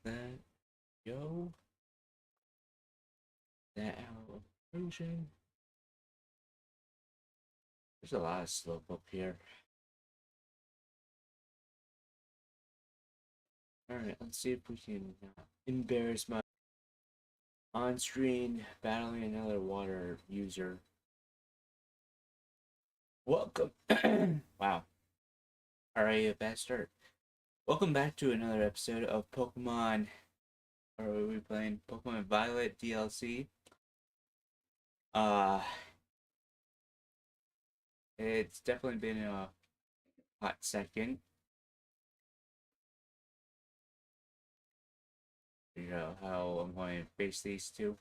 that go. That out of equation. There's a lot of slope up here. Alright, let's see if we can embarrass my on-screen battling another water user. Welcome. Wow. Alright, a bad start. Welcome back to another episode of Pokemon. Or are we playing Pokemon Violet DLC? It's definitely been a hot second. You know how I'm going to face these two.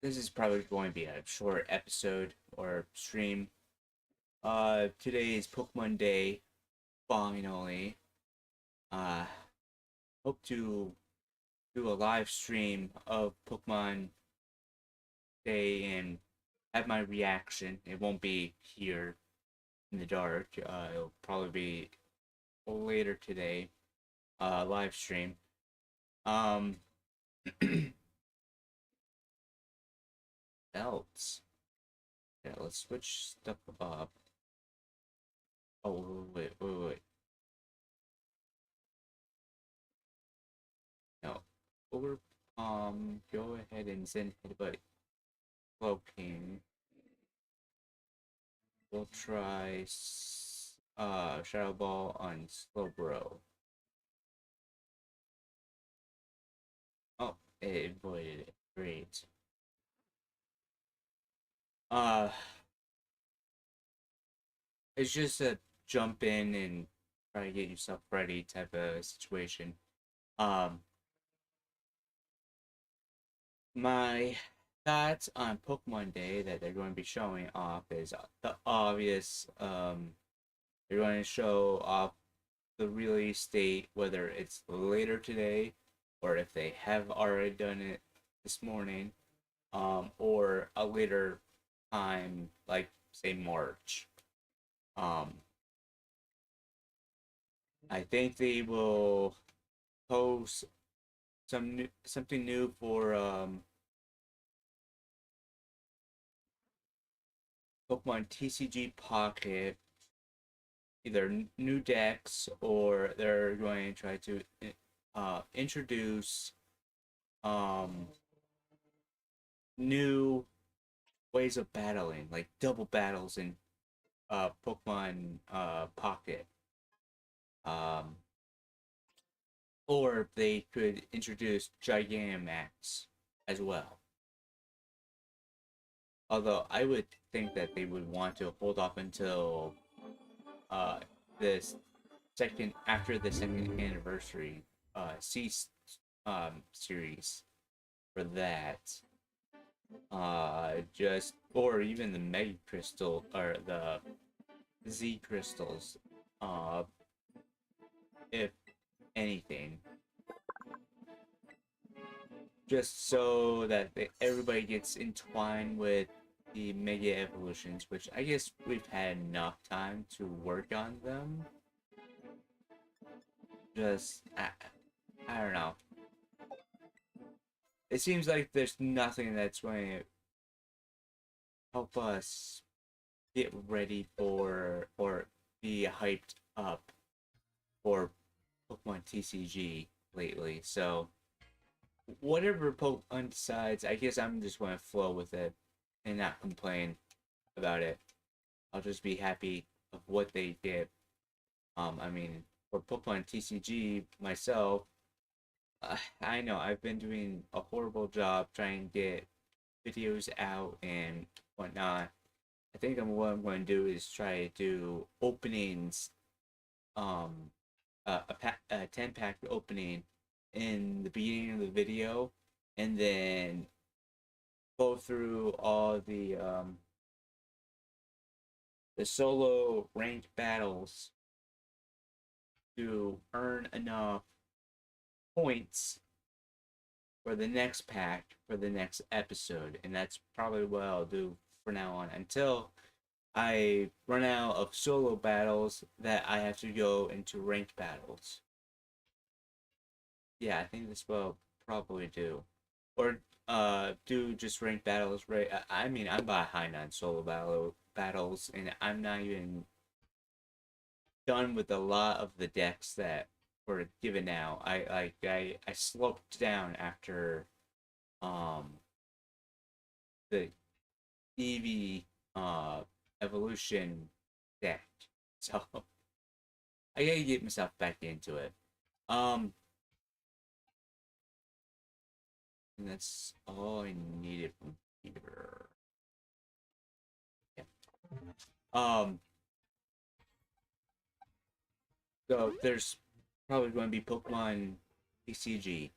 This is probably going to be a short episode or stream. Today is Pokemon Day, finally. Uh, Hope to do a live stream of Pokemon Day and have my reaction. It won't be here in the dark. It'll probably be later today. Live stream. Um, else. Yeah, let's switch stuff up. Oh, wait. No. Over, go ahead and send Headbutt Cloaking. We'll try, Shadow Ball on Slowbro. Oh, it avoided it. Great. Uh, it's just a jump in and try to get yourself ready type of situation. Um, my thoughts on Pokemon Day that they're going to be showing off is the obvious. They're going to show off the release date, whether it's later today or if they have already done it this morning, or a later time, like say March. Um, I think they will post something new for Pokemon TCG Pocket, either new decks or they're going to try to introduce um, new ways of battling, like double battles in Pokemon Pocket. Um, or they could introduce Gigantamax as well. Although I would think that they would want to hold off until uh, this second after the second anniversary series for that. Just or even the Mega Crystal or the Z crystals. Uh, if anything, just so that everybody gets entwined with the Mega Evolutions, which I guess we've had enough time to work on them. Just, I don't know. It seems like there's nothing that's going to help us get ready for or be hyped up for Pokemon TCG lately. So, whatever Pokemon decides, I guess I'm just going to flow with it and not complain about it. I'll just be happy of what they did. I mean, for Pokemon TCG myself, I know I've been doing a horrible job trying to get videos out and whatnot. I think what I'm going to do is try to do openings, um, a 10-pack opening in the beginning of the video, and then go through all the solo ranked battles to earn enough points for the next pack for the next episode, and that's probably what I'll do for now on until I run out of solo battles that I have to go into ranked battles. Yeah, I think that's what I'll probably do. Or do just ranked battles, right? I mean, I'm behind on solo battles, and I'm not even done with a lot of the decks that were given out. I sloped down after um the EV evolution deck. So I gotta get myself back into it. Um and that's all I needed from here. Yeah. Um so there's probably going to be Pokemon TCG.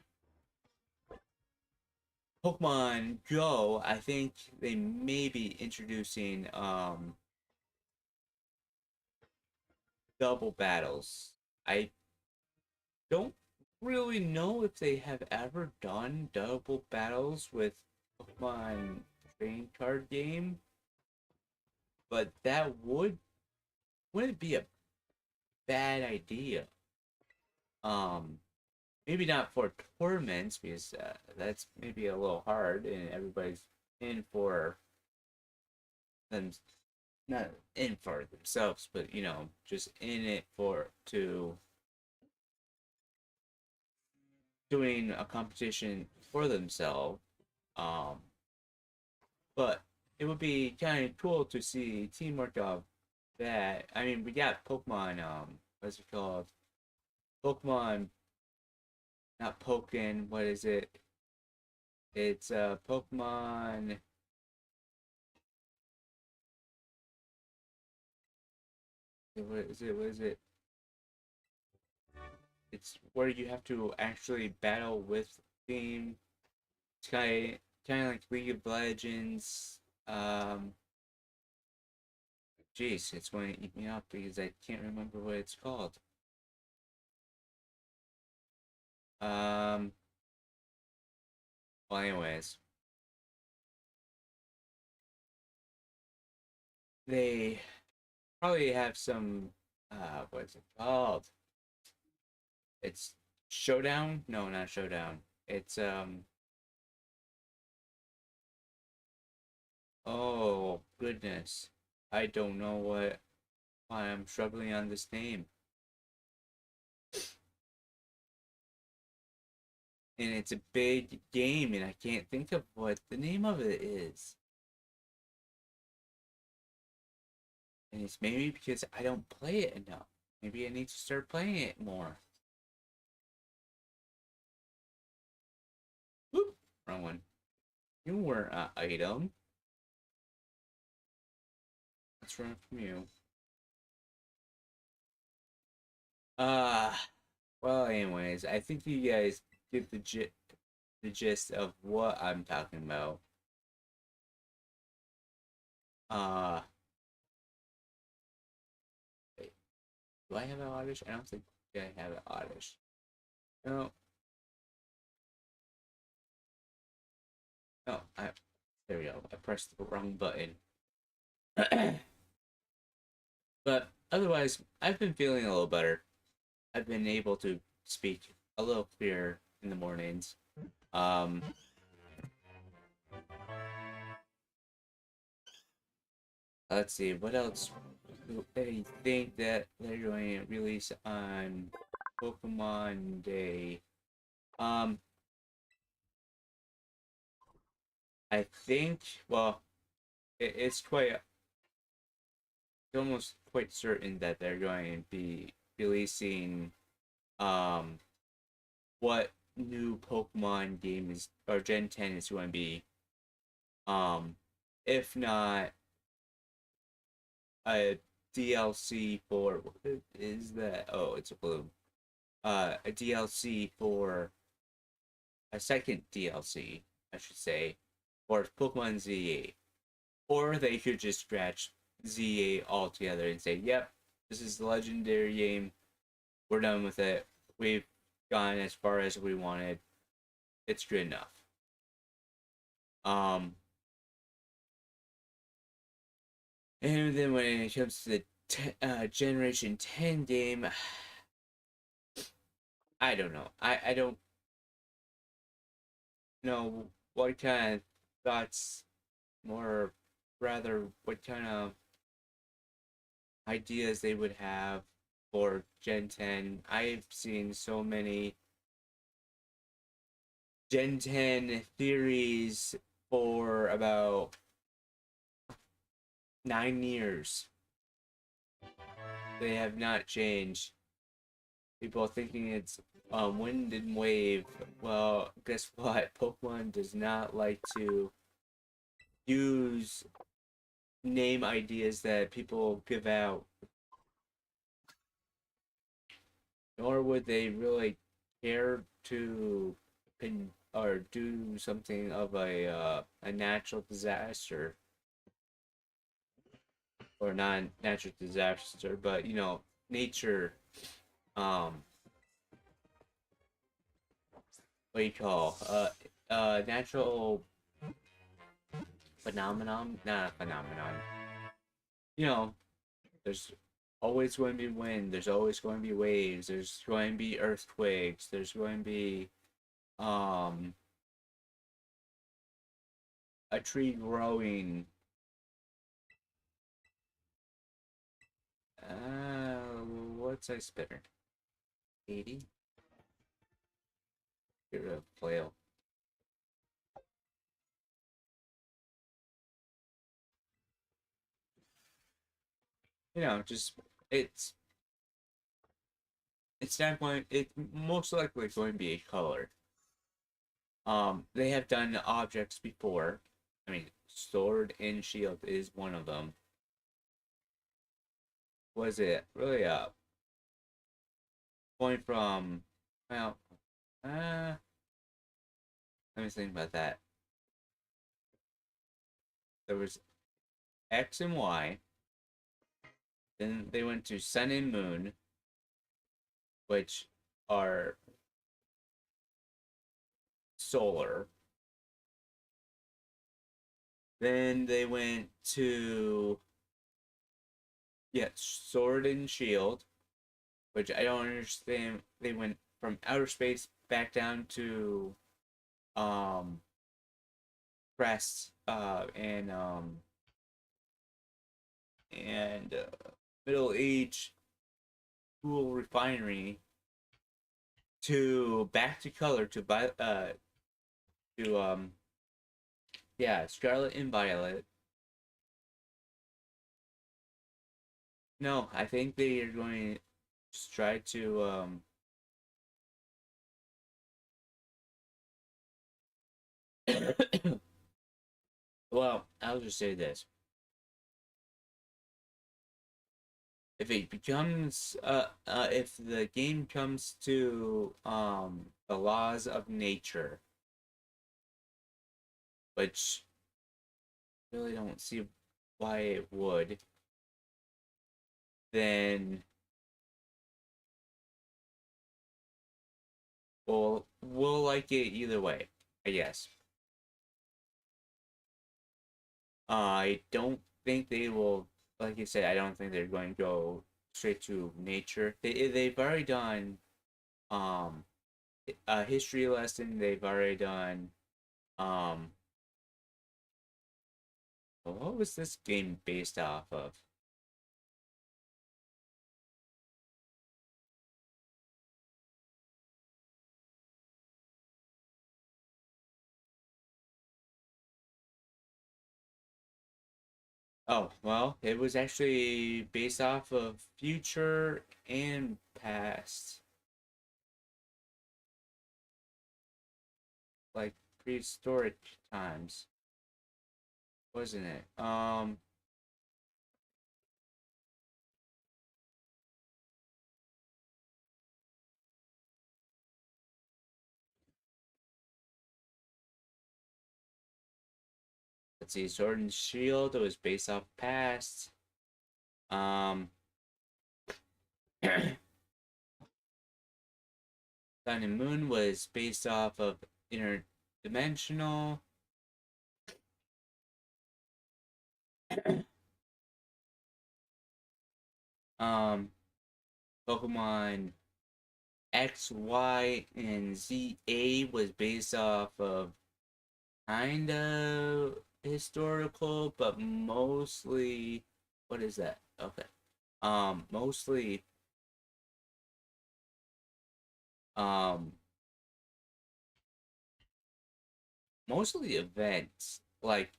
Pokemon Go, I think they may be introducing double battles. I don't really know if they have ever done double battles with Pokemon trading card game, but that wouldn't be a bad idea. Um, Maybe not for tournaments because that's maybe a little hard, and everybody's in for them, not in for themselves, but just in it for to doing a competition for themselves. Um, but it would be kind of cool to see teamwork of that. I mean, we got Pokemon. What's it called? Pokemon, not Pokken. What is it? It's Pokemon. What is it? What is it? It's where you have to actually battle with team. It's kind of like League of Legends. Um, Jeez, it's going to eat me up because I can't remember what it's called. Um, well, anyways, they probably have some. What is it called? It's Showdown? No, not Showdown. It's Oh goodness, I don't know why I'm struggling on this name, and it's a big game, and I can't think of what the name of it is. And it's maybe because I don't play it enough. Maybe I need to start playing it more. Whoop, wrong one. You were an item. Let's run from you. Uh, well, anyways, I think you guys get the gist of what I'm talking about. Uh, Wait, do I have an oddish? I don't think I have an oddish. No, no, there we go. I pressed the wrong button. But otherwise, I've been feeling a little better. I've been able to speak a little clearer in the mornings. Um, let's see, what else do I think that they're going to release on Pokemon Day? Um, I think, well, it's almost quite certain that they're going to be releasing um what new Pokemon game is or Gen 10 is going to be. Um, if not a DLC for what is that? Oh, it's a blue. A DLC for a second DLC, I should say, for Pokemon Z8. Or they could just scratch Z8 altogether and say, yep, this is the legendary game. We're done with it. We've gone as far as we wanted. It's good enough. Um, And then when it comes to the Generation 10 game, I don't know. I don't know what kind of thoughts, more rather, what kind of ideas they would have for Gen 10. I've seen so many Gen 10 theories for about 9 years. They have not changed. People thinking it's wind and wave. Well, guess what? Pokemon does not like to use name ideas that people give out, nor would they really care to pin or do something of a natural disaster, or not natural disaster, but nature. Um, what do you call natural phenomenon? Not a phenomenon. You know, there's always going to be wind. There's always going to be waves. There's going to be earthquakes. There's going to be um a tree growing. What's I spitter? 80? Get rid of flail. Just it's it's not going. It's most likely going to be a color. They have done objects before. I mean, sword and shield is one of them. Was it really going from, well, let me think about that. There was X and Y. Then they went to Sun and Moon, which are solar. Then they went to, yeah, Sword and Shield, which I don't understand. They went from outer space back down to um Crest and Middle Age Cool Refinery, to back to color, to yeah, Scarlet and Violet. No, I think they are going to just try to well, I'll just say this. If it becomes if the game comes to the laws of nature, which I really don't see why it would, then we'll like it either way, I guess. I don't think they will, like you said, I don't think they're going to go straight to nature. They've already done um a history lesson. They've already done um what was this game based off of? Oh, well, it was actually based off of future and past, like prehistoric times, wasn't it? Let's see, Sword and Shield, it was based off past. Um, Sun and Moon was based off of interdimensional. Um, Pokemon X, Y, and ZA was based off of kind of historical, but mostly, what is that? Okay. Mostly, um, mostly events like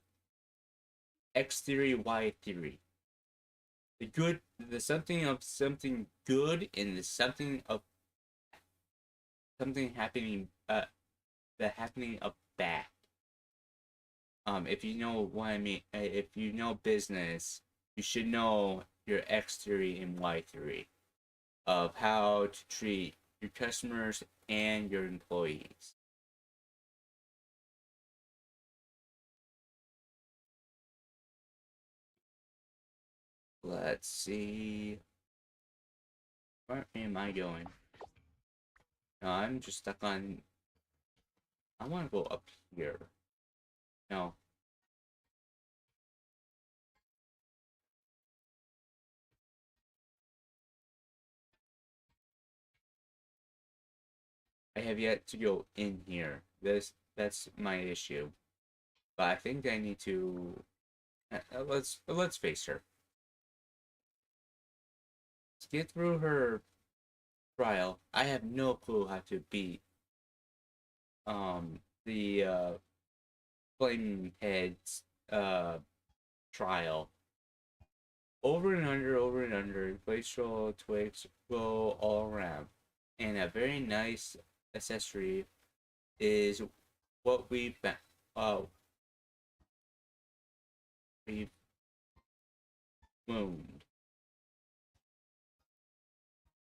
X theory, Y theory. The something of something good and the something of something happening, the happening of bad. If you know what I mean, if you know business, you should know your X theory and Y theory of how to treat your customers and your employees. Let's see. Where am I going? No, I'm just stuck on. I want to go up here. No, I have yet to go in here. That's my issue. But I think I need to. Let's face her. To get through her trial, I have no clue how to beat the Flaming Head's trial. Over and under, glacial twigs go all around. And a very nice accessory is what uh we've wound.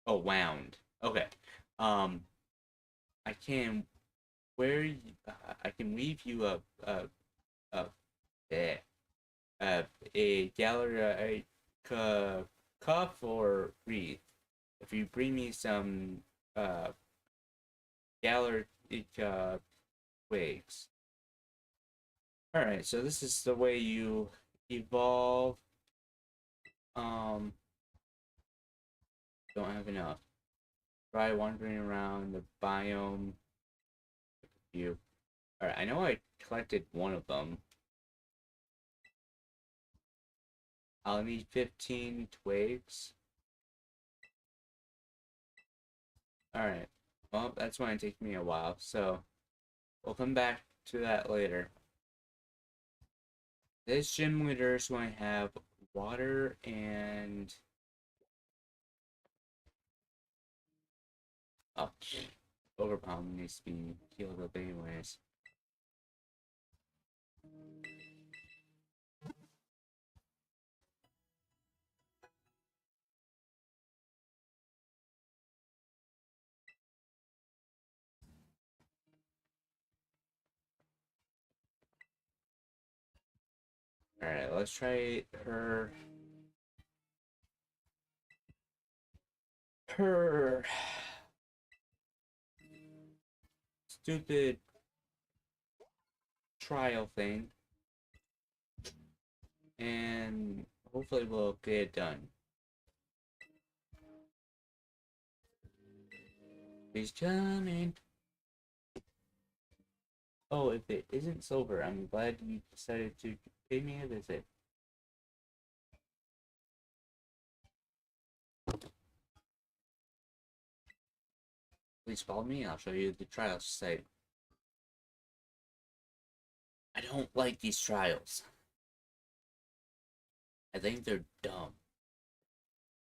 Oh, wound. Okay. Um, I can I can weave you a a, a gallery cuff or wreath if you bring me some uh gallery twigs. All right, so this is the way you evolve. Um, don't have enough. Try wandering around the biome. You. All right, I know I collected one of them. I'll need 15 twigs. All right. Well, that's going to take me a while, so we'll come back to that later. This gym leader is going to have water and oh, overpound needs to be healed up anyways. All right, let's try her stupid trial thing, and hopefully we'll get it done. He's coming. Oh, if it isn't silver, I'm glad you decided to pay me a visit. Please follow me, I'll show you the trial site. I don't like these trials. I think they're dumb.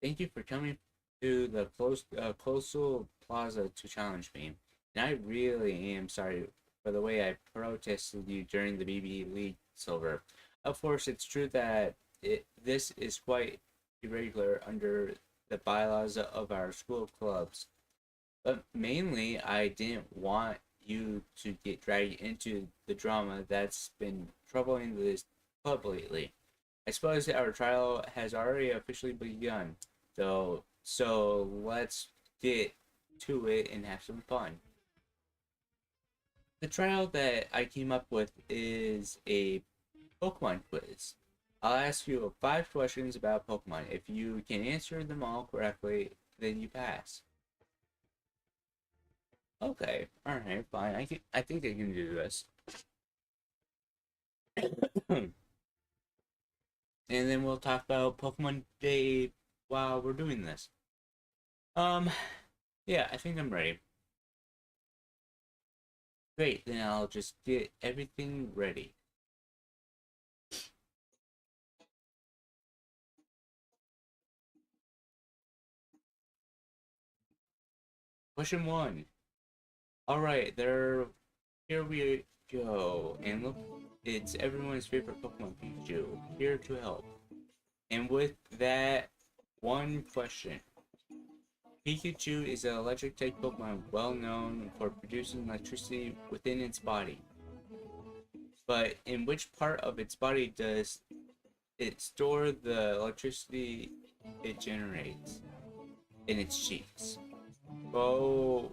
Thank you for coming to the Coastal Plaza to challenge me. And I really am sorry for the way I protested you during the BB League Silver. Of course, it's true that this is quite irregular under the bylaws of our school clubs. But mainly, I didn't want you to get dragged into the drama that's been troubling this club lately. I suppose our trial has already officially begun, though, so let's get to it and have some fun. The trial that I came up with is a Pokemon quiz. I'll ask you 5 questions about Pokemon. If you can answer them all correctly, then you pass. Okay, alright, fine. I think I can do this. And then we'll talk about Pokemon Day while we're doing this. Yeah, I think I'm ready. Great, then I'll just get everything ready. Question 1. Alright, here we go. And look, it's everyone's favorite Pokemon, Pikachu, here to help. And with that, one question. Pikachu is an electric type Pokemon well known for producing electricity within its body. But in which part of its body does it store the electricity it generates? In its cheeks. Go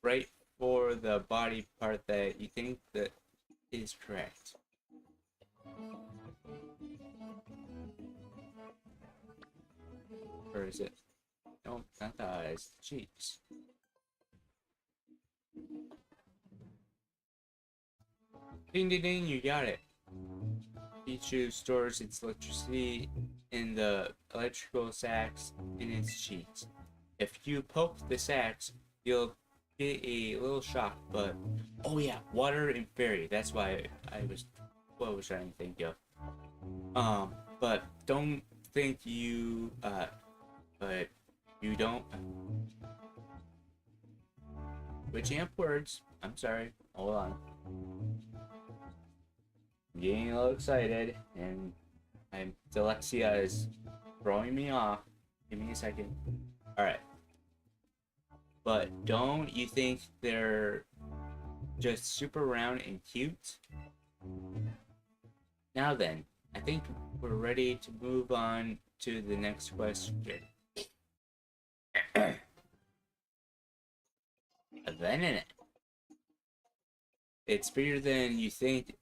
right for the body part that you think that is correct. Or is it? No, not the eyes, the cheeks. Ding ding ding, you got it. Pikachu stores its electricity in the electrical sacs in its cheeks. If you poke the sacs, you'll get a little shock, but oh yeah, water and fairy. That's why I was trying to think of. But don't think you but you don't switching up words. I'm sorry. Hold on. I'm getting a little excited and dyslexia is throwing me off. Give me a second. Alright. But don't you think they're just super round and cute? Now then, I think we're ready to move on to the next question. A Venonat. It's bigger than you think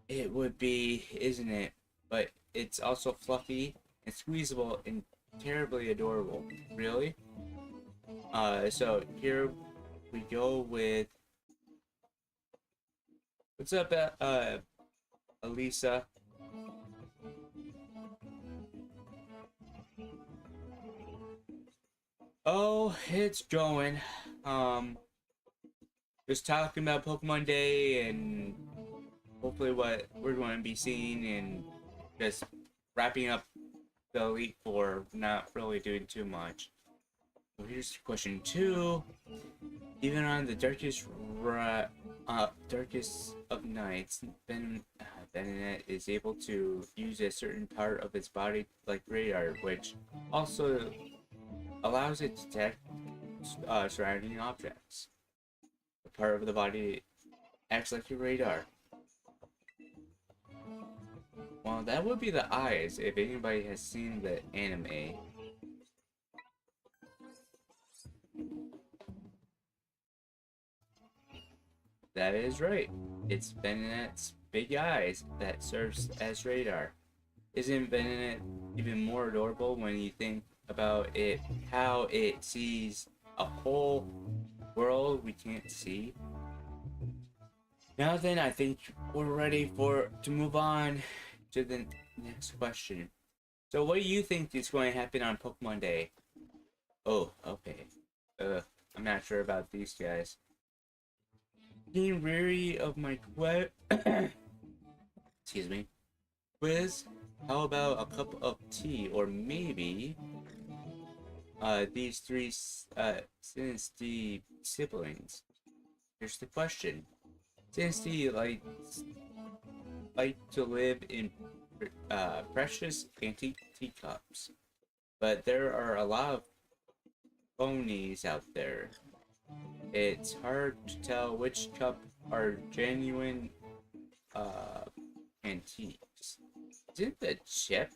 it would be, isn't it? But it's also fluffy and squeezable and terribly adorable. Really? So here we go with... What's up, Elisa? Oh, it's going. Just talking about Pokemon Day and hopefully what we're going to be seeing and just wrapping up the Elite Four, not really doing too much. So here's question 2. Even on the darkest of nights, Venonat is able to use a certain part of its body like radar, which also allows it to detect surrounding objects. The part of the body acts like a radar. Well, that would be the eyes, if anybody has seen the anime. That is right. It's Venonat's big eyes that serves as radar. Isn't Venonat even more adorable when you think about it, how it sees a whole world we can't see? Now then, I think we're ready to move on to the next question. So what do you think is going to happen on Pokemon Day? Oh, okay. I'm not sure about these guys. Being wary of my excuse me, quiz. How about a cup of tea, or maybe these 3 Sinisty siblings? Here's the question: Sinisty like to live in precious antique teacups, but there are a lot of phonies out there. It's hard to tell which cup are genuine antiques. Isn't the chip?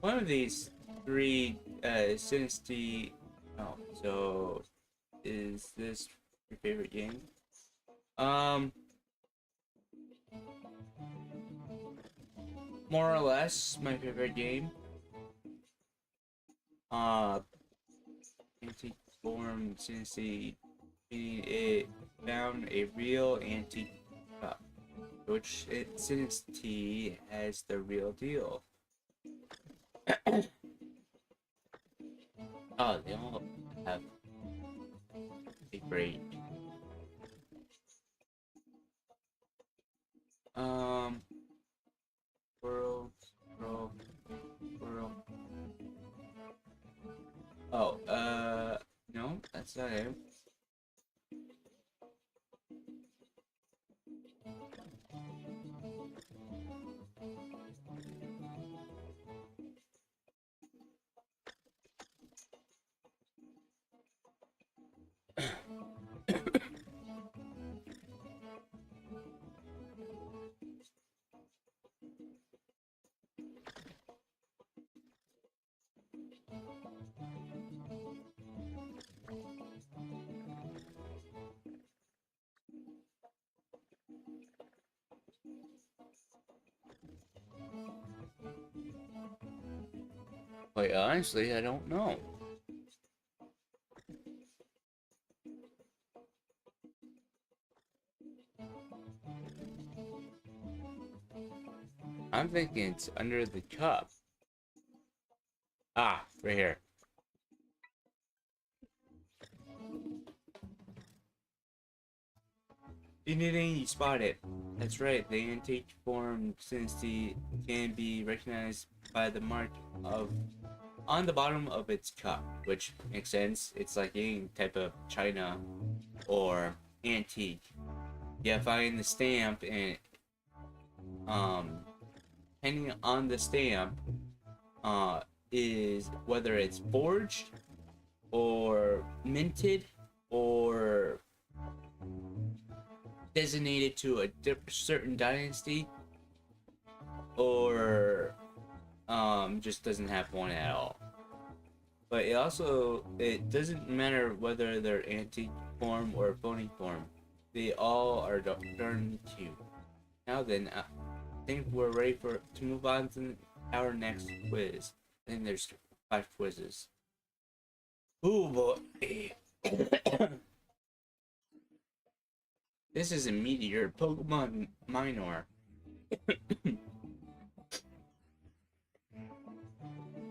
One of these 3 Sinisty... Oh, so is this your favorite game? more or less my favorite game. Antique form since they it found a real antique cup, which since T has the real deal. Oh, they all have a great. World, world, world. Oh, no, that's not it. Quite honestly, I don't know. I'm thinking it's under the cup. Ah, right here. You didn't you spot it. That's right, the antique form since the can be recognized by the mark of on the bottom of its cup, which makes sense. It's like any type of china or antique. You find the stamp and depending on the stamp, is whether it's forged or minted or designated to a certain dynasty or just doesn't have one at all. But it doesn't matter whether they're antique form or phony form. They all are darn cute. Now then, I think we're ready to move on to our next quiz. I think there's 5 quizzes. Ooh boy. This is a meteor Pokemon minor.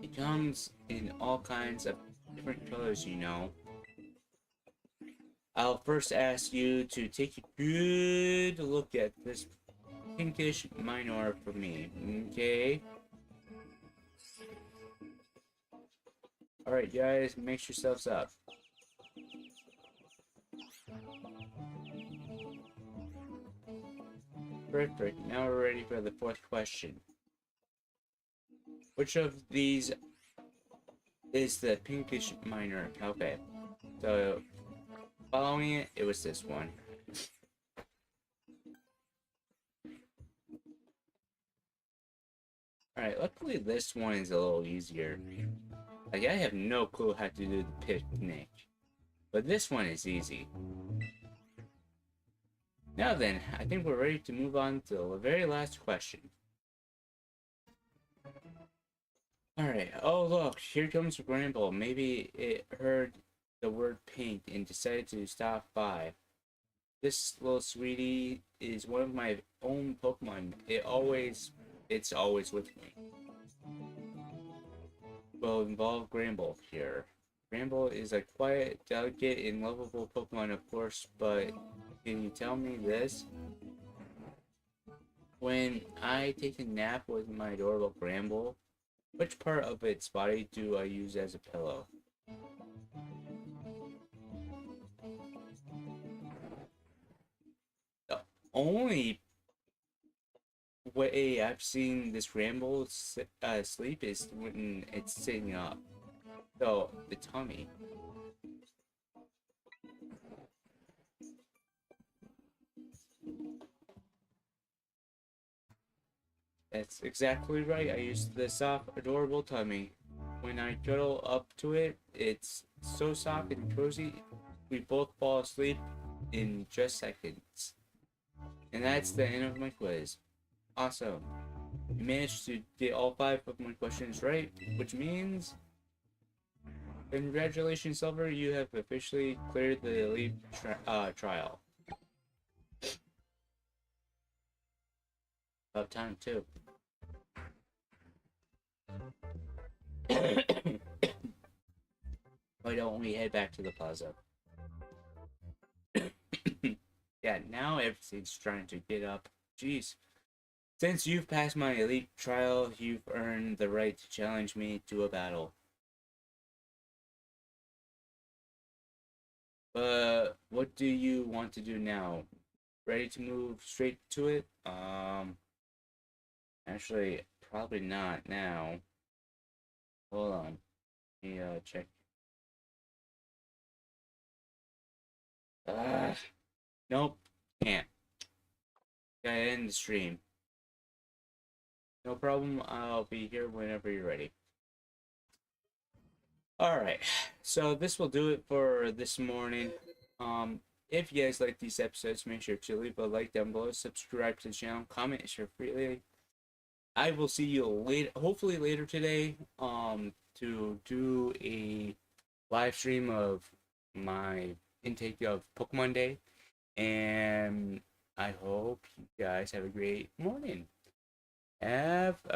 It comes in all kinds of different colors, you know. I'll first ask you to take a good look at this pinkish minor for me, okay? Alright guys, mix yourselves up. Perfect, now we're ready for the 4th question. Which of these is the pinkish minor? Okay, so following it, it was this one. Alright, luckily this one is a little easier. Like, I have no clue how to do the picnic. But this one is easy. Now then, I think we're ready to move on to the very last question. Alright, oh look, here comes Bramble. Maybe it heard the word pink and decided to stop by. This little sweetie is one of my own Pokemon. It's always with me. Will involve Gramble here. Gramble is a quiet, delicate, and lovable Pokemon, of course, but can you tell me this? When I take a nap with my adorable Gramble, which part of its body do I use as a pillow? The only way I've seen this Gramble sleep is when it's sitting up. So, the tummy. That's exactly right. I use the soft, adorable tummy. When I cuddle up to it, it's so soft and cozy, we both fall asleep in just seconds. And that's the end of my quiz. Awesome. You managed to get all 5 Pokemon questions right, which means congratulations, Silver. You have officially cleared the elite trial. About time too. Why don't we head back to the plaza? Yeah, now everything's trying to get up. Jeez. Since you've passed my elite trial, you've earned the right to challenge me to a battle. But what do you want to do now? Ready to move straight to it? Actually, probably not now. Hold on. Let me check. Nope, can't. Gotta end the stream. No problem. I'll be here whenever you're ready. Alright, so this will do it for this morning. If you guys like these episodes, make sure to leave a like down below, subscribe to the channel, comment, and share freely. I will see you later, hopefully later today, to do a live stream of my intake of Pokemon Day, and I hope you guys have a great morning. Have a